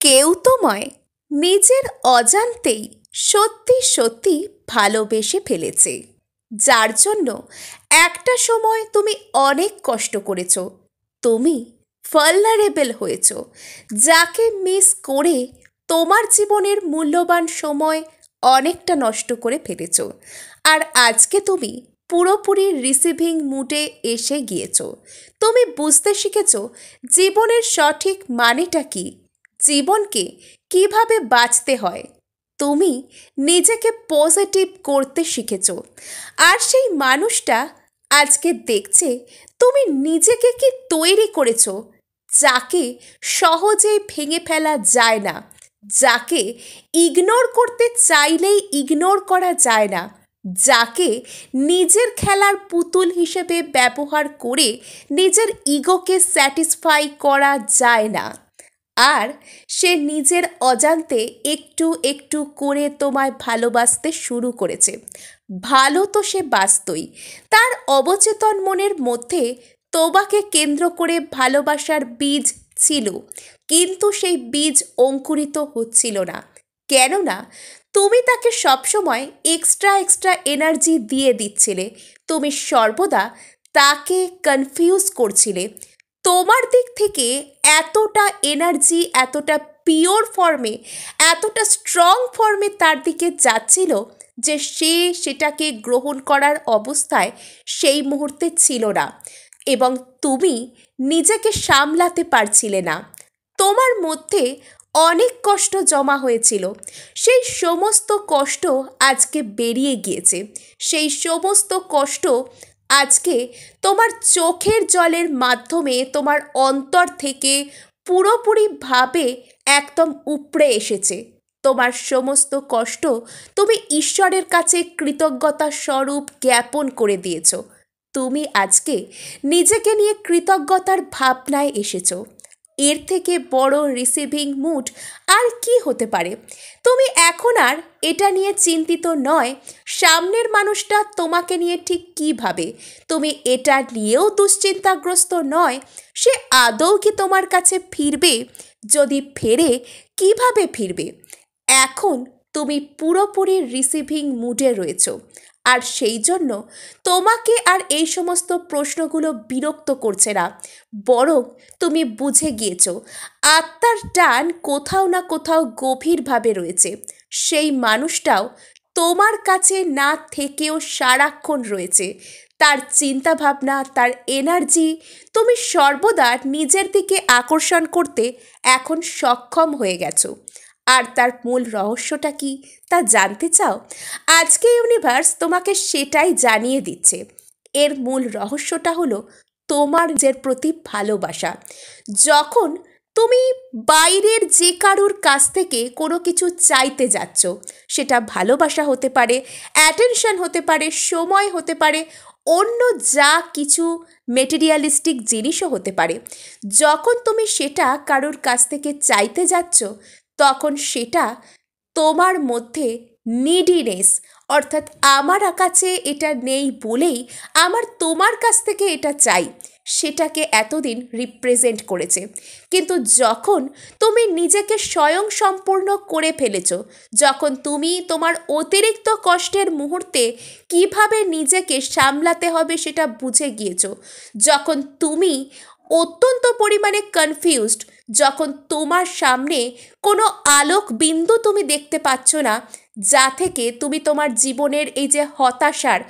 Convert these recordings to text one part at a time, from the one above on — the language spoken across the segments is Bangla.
কেউ তোমায় নিজের অজান্তেই সত্যি সত্যি ভালোবেসে ফেলেছে, যার জন্য একটা সময় তুমি অনেক কষ্ট করেছো। তুমি ভালনারেবল হয়েছো, যাকে মিস করে তোমার জীবনের মূল্যবান সময় অনেকটা নষ্ট করে ফেলেছো। আর আজকে তুমি পুরোপুরি রিসিভিং মুডে এসে গিয়েছো। তুমি বুঝতে শিখেছো জীবনের সঠিক মানেটা কী, জীবনকে কিভাবে বাঁচতে হয়। তুমি নিজেকে পজিটিভ করতে শিখেছ। আর সেই মানুষটা আজকে দেখছে তুমি নিজেকে কি তৈরি করেছো, যাকে সহজেই ভেঙে ফেলা যায় না, যাকে ইগনোর করতে চাইলেই ইগনোর করা যায় না, যাকে নিজের খেলার পুতুল হিসেবে ব্যবহার করে নিজের ইগোকে স্যাটিসফাই করা যায় না। আর সে নিজের অজান্তে একটু একটু করে তোমায় ভালোবাসতে শুরু করেছে। ভালো তো সে বাসতই, তার অবচেতন মনের মধ্যে তোমাকে কেন্দ্র করে ভালোবাসার বীজ ছিল, কিন্তু সেই বীজ অঙ্কুরিত হচ্ছিল না। কেননা তুমি তাকে সবসময় এক্সট্রা এক্সট্রা এনার্জি দিয়ে দিচ্ছিলে। তুমি সর্বদা তাকে কনফিউজ করছিলে। তোমার দিক থেকে এতটা এনার্জি, এতটা পিওর ফর্মে, এতটা স্ট্রং ফর্মে তার দিকে যাচ্ছিল যে সে সেটাকে গ্রহণ করার অবস্থায় সেই মুহূর্তে ছিল না, এবং তুমি নিজেকে সামলাতে পারছিলে না। তোমার মধ্যে অনেক কষ্ট জমা হয়েছিল, সেই সমস্ত কষ্ট আজকে বেরিয়ে গিয়েছে। সেই সমস্ত কষ্ট আজকে তোমার চোখের জলের মাধ্যমে তোমার অন্তর থেকে পুরোপুরিভাবে একদম উপড়ে এসেছে। তোমার সমস্ত কষ্ট তুমি ঈশ্বরের কাছে কৃতজ্ঞতা স্বরূপ জ্ঞাপন করে দিয়েছ। তুমি আজকে নিজেকে নিয়ে কৃতজ্ঞতার ভাবনায় এসেছো। এর থেকে বড় রিসিভিং মুড আর কি হতে পারে? তুমি এখন আর এটা নিয়ে চিন্তিত নয় সামনের মানুষটা তোমাকে নিয়ে ঠিক কী ভাবে। তুমি এটা নিয়েও দুশ্চিন্তাগ্রস্ত নয় সে আদৌ কি তোমার কাছে ফিরবে, যদি ফেরে কিভাবে ফিরবে। এখন তুমি পুরোপুরি রিসিভিং মুডে রয়েছো। আর সেই জন্য তোমাকে আর এই সমস্ত প্রশ্নগুলো বিরক্ত করছে না, বরং তুমি বুঝে গিয়েছো আত্মার টান কোথাও না কোথাও গভীরভাবে রয়েছে। সেই মানুষটাও তোমার কাছে না থেকেও সারাক্ষণ রয়েছে। তার চিন্তাভাবনা, তার এনার্জি তুমি সর্বদা নিজের দিকে আকর্ষণ করতে এখন সক্ষম হয়ে গেছো। আর তার মূল রহস্যটা কি তা জানতে চাও? আজকে ইউনিভার্স তোমাকে সেটাই জানিয়ে দিচ্ছে। এর মূল রহস্যটা হলো তোমার নিজের প্রতি ভালোবাসা। যখন তুমি বাইরের যে কারুর কাছ থেকে কোনো কিছু চাইতে যাচ্ছ, সেটা ভালোবাসা হতে পারে, অ্যাটেনশন হতে পারে, সময় হতে পারে, অন্য যা কিছু মেটেরিয়ালিস্টিক জিনিসও হতে পারে। যখন তুমি সেটা কারুর কাছ থেকে চাইতে যাচ্ছ, তখন সেটা তোমার মধ্যে নিডিনেস, অর্থাৎ আমার কাছে এটা নেই বলেই আমার তোমার কাছ থেকে এটা চাই, সেটাকে এতদিন রিপ্রেজেন্ট করেছে। কিন্তু যখন তুমি নিজেকে স্বয়ংসম্পূর্ণ করে ফেলেছ, যখন তুমি তোমার অতিরিক্ত কষ্টের মুহূর্তে কিভাবে নিজেকে সামলাতে হবে সেটা বুঝে গিয়েছো, যখন তুমি অত্যন্ত পরিমাণে কনফিউজড, যখন তোমার সামনে কোনো আলোক বিন্দু তুমি দেখতে পাচ্ছ না, যা থেকে তুমি তোমার জীবনের এই যে হতাশার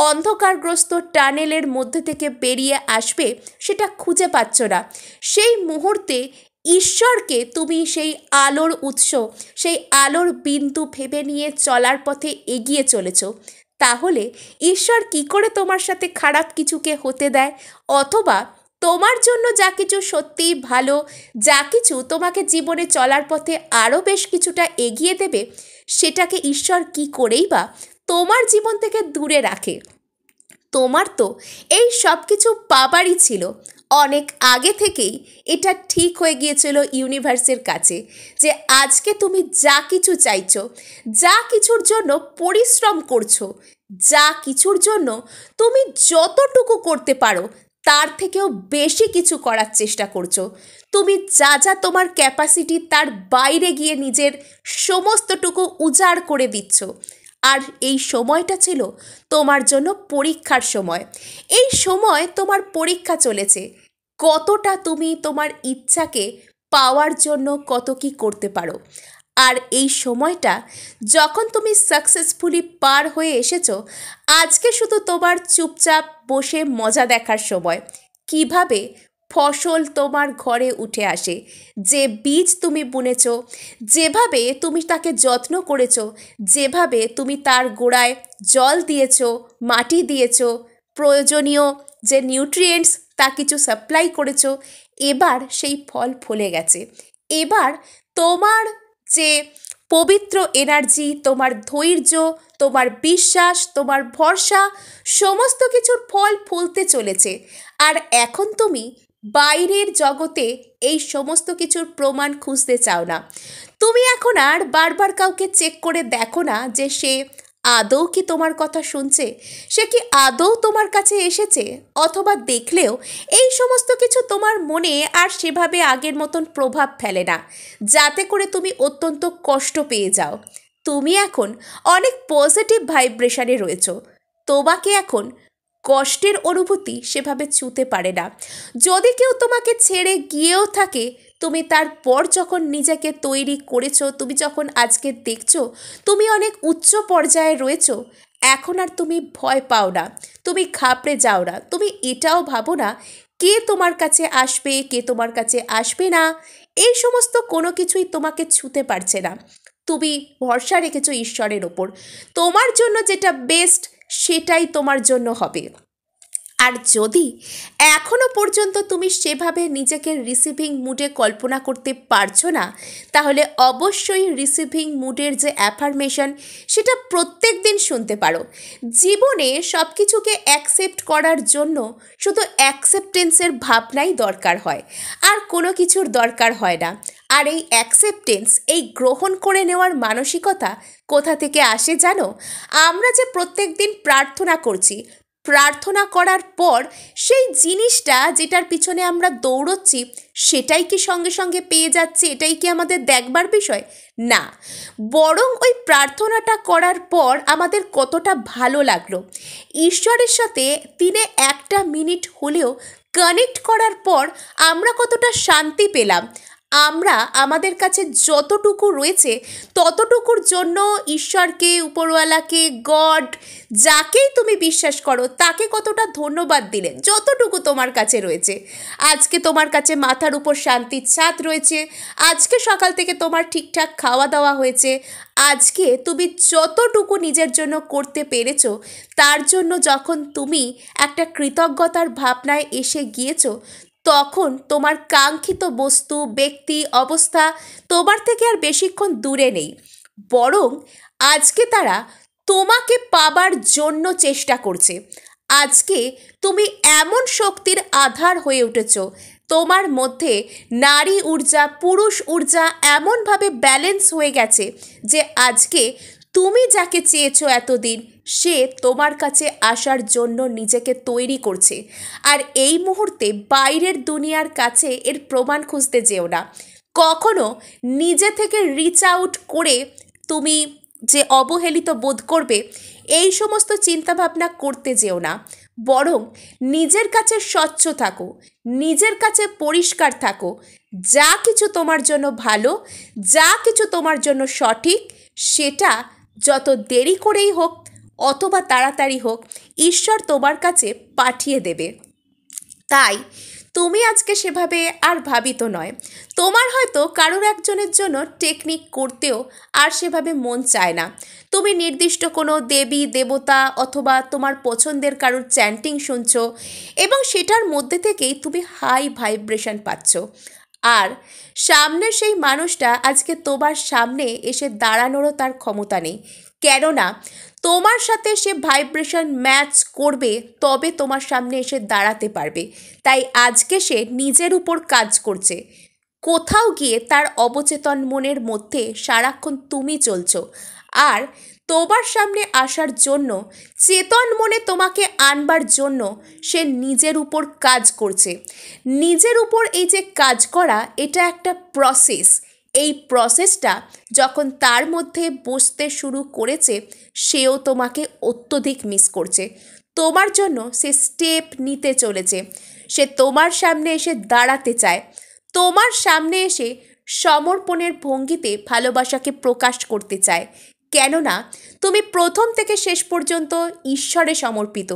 অন্ধকারগ্রস্ত টানেলের মধ্যে থেকে বেরিয়ে আসবে সেটা খুঁজে পাচ্ছ না, সেই মুহূর্তে ঈশ্বরকে তুমি সেই আলোর উৎস, সেই আলোর বিন্দু ভেবে নিয়ে চলার পথে এগিয়ে চলেছ। তাহলে ঈশ্বর কি করে তোমার সাথে খারাপ কিছুকে হতে দেয়? অথবা তোমার জন্য যা কিছু সত্যিই ভালো, যা কিছু তোমাকে জীবনে চলার পথে আরও বেশ কিছুটা এগিয়ে দেবে, সেটাকে ঈশ্বর কি করেই বা তোমার জীবন থেকে দূরে রাখে? তোমার তো এই সব কিছু পাবারই ছিল। অনেক আগে থেকেই এটা ঠিক হয়ে গিয়েছিল ইউনিভার্সের কাছে যে আজকে তুমি যা কিছু চাইছো, যা কিছুর জন্য পরিশ্রম করছো, যা কিছুর জন্য তুমি যতটুকু করতে পারো তার থেকেও বেশি কিছু করার চেষ্টা করছো। তুমি যা যা তোমার ক্যাপাসিটি তার বাইরে গিয়ে নিজের সমস্তটুকু উজাড় করে দিচ্ছ। আর এই সময়টা ছিল তোমার জন্য পরীক্ষার সময়। এই সময় তোমার পরীক্ষা চলেছে, কতটা তুমি তোমার ইচ্ছাকে পাওয়ার জন্য কত কি করতে পারো। আর এই সময়টা যখন তুমি সাকসেসফুলি পার হয়ে এসেছো, আজকে শুধু তোমার চুপচাপ বসে মজা দেখার সময়। কিভাবে ফসল তোমার ঘরে উঠে আসে, যে বীজ তুমি বুনেছো, যেভাবে তুমি তাকে যত্ন করেছো, যেভাবে তুমি তার গোড়ায় জল দিয়েছো, মাটি দিয়েছো, প্রয়োজনীয় যে নিউট্রিয়েন্টস তা কিছু সাপ্লাই করেছো, এবার সেই ফল ফলে গেছে। এবার তোমার যে পবিত্র এনার্জি, তোমার ধৈর্য, তোমার বিশ্বাস, তোমার ভরসা, সমস্ত কিছুর ফল ফলতে চলেছে। আর এখন তুমি বাইরের জগতে এই সমস্ত কিছুর প্রমাণ খুঁজতে চাও না। তুমি এখন আর বারবার কাউকে চেক করে দেখো না যে সে আদৌ কি তোমার কথা শুনছে, সে কি আদৌ তোমার কাছে এসেছে, অথবা দেখলেও এই সমস্ত কিছু তোমার মনে আর সেভাবে আগের মতন প্রভাব ফেলে না, যাতে করে তুমি অত্যন্ত কষ্ট পেয়ে যাও। তুমি এখন অনেক পজিটিভ ভাইব্রেশনে রয়েছো। তোমাকে এখন কষ্টের অনুভূতি সেভাবে ছুঁতে পারে না। যদি কেউ তোমাকে ছেড়ে গিয়েও থাকে, তুমি তারপর যখন নিজেকে তৈরি করেছো, তুমি যখন আজকে দেখছো তুমি অনেক উচ্চ পর্যায়ে রয়েছো, এখন আর তুমি ভয় পাও না, তুমি ঘাবড়ে যাও না, তুমি এটাও ভাবো না কে তোমার কাছে আসবে, কে তোমার কাছে আসবে না। এই সমস্ত কোনো কিছুই তোমাকে ছুঁতে পারছে না। তুমি ভরসা রেখেছো ঈশ্বরের ওপর। তোমার জন্য যেটা বেস্ট সেটাই তোমার জন্য হবে। আর যদি এখনও পর্যন্ত তুমি সেভাবে নিজেকে রিসিভিং মুডে কল্পনা করতে পারছো না, তাহলে অবশ্যই রিসিভিং মুডের যে অ্যাফার্মেশন সেটা প্রত্যেক দিন শুনতে পারো। জীবনে সব কিছুকে অ্যাকসেপ্ট করার জন্য শুধু অ্যাকসেপ্টেন্সের ভাবনাই দরকার হয়, আর কোনো কিছুর দরকার হয় না। আর এই অ্যাকসেপ্টেন্স, এই গ্রহণ করে নেওয়ার মানসিকতা কোথা থেকে আসে জানো? আমরা যে প্রত্যেক দিন প্রার্থনা করছি, প্রার্থনা করার পর সেই জিনিসটা যেটার পিছনে আমরা দৌড়চ্ছি সেটাই কি সঙ্গে সঙ্গে পেয়ে যাচ্ছে, এটাই কি আমাদের দেখবার বিষয়? না, বরং ওই প্রার্থনাটা করার পর আমাদের কতটা ভালো লাগলো, ঈশ্বরের সাথে দিনে একটা মিনিট হলেও কানেক্ট করার পর আমরা কতটা শান্তি পেলাম, আমরা আমাদের কাছে যতটুকু রয়েছে ততটুকুর জন্য ঈশ্বরকে, উপরওয়ালাকে, গড, যাকেই তুমি বিশ্বাস করো তাকে কতটা ধন্যবাদ দিলে, যতটুকু তোমার কাছে রয়েছে। আজকে তোমার কাছে মাথার উপর শান্তির ছাদ রয়েছে, আজকে সকাল থেকে তোমার ঠিকঠাক খাওয়া দাওয়া হয়েছে, আজকে তুমি যতটুকু নিজের জন্য করতে পেরেছো, তার জন্য যখন তুমি একটা কৃতজ্ঞতার ভাবনায় এসে গিয়েছো, তখন তোমার কাঙ্ক্ষিত বস্তু, ব্যক্তি, অবস্থা তোমার থেকে আর বেশিক্ষণ দূরে নেই, বরং আজকে তারা তোমাকে পাবার জন্য চেষ্টা করছে। আজকে তুমি এমন শক্তির আধার হয়ে উঠেছ, তোমার মধ্যে নারী ঊর্জা, পুরুষ ঊর্জা এমনভাবে ব্যালেন্স হয়ে গেছে যে আজকে তুমি যাকে চেয়েছো এতদিন, সে তোমার কাছে আসার জন্য নিজেকে তৈরি করছে। আর এই মুহূর্তে বাইরের দুনিয়ার কাছে এর প্রমাণ খুঁজতে যেও না। কখনো নিজে থেকে রিচ আউট করে তুমি যে অবহেলিত বোধ করবে, এই সমস্ত চিন্তাভাবনা করতে যেও না, বরং নিজের কাছে স্বচ্ছ থাকো, নিজের কাছে পরিষ্কার থাকো। যা কিছু তোমার জন্য ভালো, যা কিছু তোমার জন্য সঠিক, সেটা যত দেরি করেই হোক অথবা তাড়াতাড়ি হোক, ঈশ্বর তোমার কাছে পাঠিয়ে দেবে। তাই তুমি আজকে সেভাবে আর ভাবিত নয়। তোমার হয়তো কারোর একজনের জন্য টেকনিক করতেও আর সেভাবে মন চায় না। তুমি নির্দিষ্ট কোনো দেবী দেবতা অথবা তোমার পছন্দের কারোর চ্যান্টিং শুনছো, এবং সেটার মধ্যে থেকেই তুমি হাই ভাইব্রেশন পাচ্ছ। আর সামনের সেই মানুষটা আজকে তোমার সামনে এসে দাঁড়ানোরও তার ক্ষমতা নেই, কেননা তোমার সাথে সে ভাইব্রেশন ম্যাচ করবে তবে তোমার সামনে এসে দাঁড়াতে পারবে। তাই আজকে সে নিজের উপর কাজ করছে। কোথাও গিয়ে তার অবচেতন মনের মধ্যে সারাক্ষণ তুমি চলছো, আর তোমার সামনে আসার জন্য, চেতন মনে তোমাকে আনবার জন্য সে নিজের উপর কাজ করছে। নিজের উপর এই যে কাজ করা, এটা একটা প্রসেস। এই প্রসেসটা যখন তার মধ্যে বসতে শুরু করেছে, সেও তোমাকে অত্যধিক মিস করছে। তোমার জন্য সে স্টেপ নিতে চলেছে। সে তোমার সামনে এসে দাঁড়াতে চায়, তোমার সামনে এসে সমর্পণের ভঙ্গিতে ভালোবাসাকে প্রকাশ করতে চায়। কেননা তুমি প্রথম থেকে শেষ পর্যন্ত ঈশ্বরে সমর্পিত।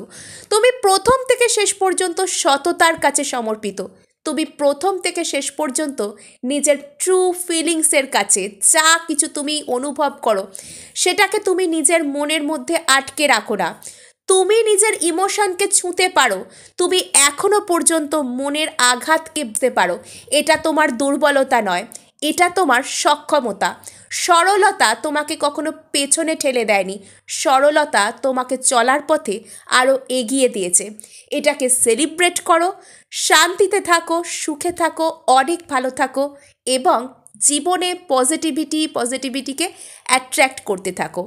তুমি প্রথম থেকে শেষ পর্যন্ত সততার কাছে সমর্পিত। তুমি প্রথম থেকে শেষ পর্যন্ত নিজের ট্রু ফিলিংসের কাছে, যা কিছু তুমি অনুভব করো সেটাকে তুমি নিজের মনের মধ্যে আটকে রাখো না। তুমি নিজের ইমোশনকে ছুঁতে পারো, তুমি এখনো পর্যন্ত মনের আঘাতকে বুঝতে পারো। এটা তোমার দুর্বলতা নয়, এটা তোমার সক্ষমতা। সরলতা তোমাকে কখনো পেছনে ঠেলে দেয়নি, সরলতা তোমাকে চলার পথে আরও এগিয়ে দিয়েছে। এটাকে সেলিব্রেট করো, শান্তিতে থাকো, সুখে থাকো, অনেক ভালো থাকো এবং জীবনে পজিটিভিটিকে অ্যাট্রাক্ট করতে থাকো।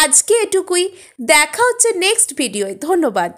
আজকে এটুকুই, দেখা হচ্ছে নেক্সট ভিডিওয়। ধন্যবাদ।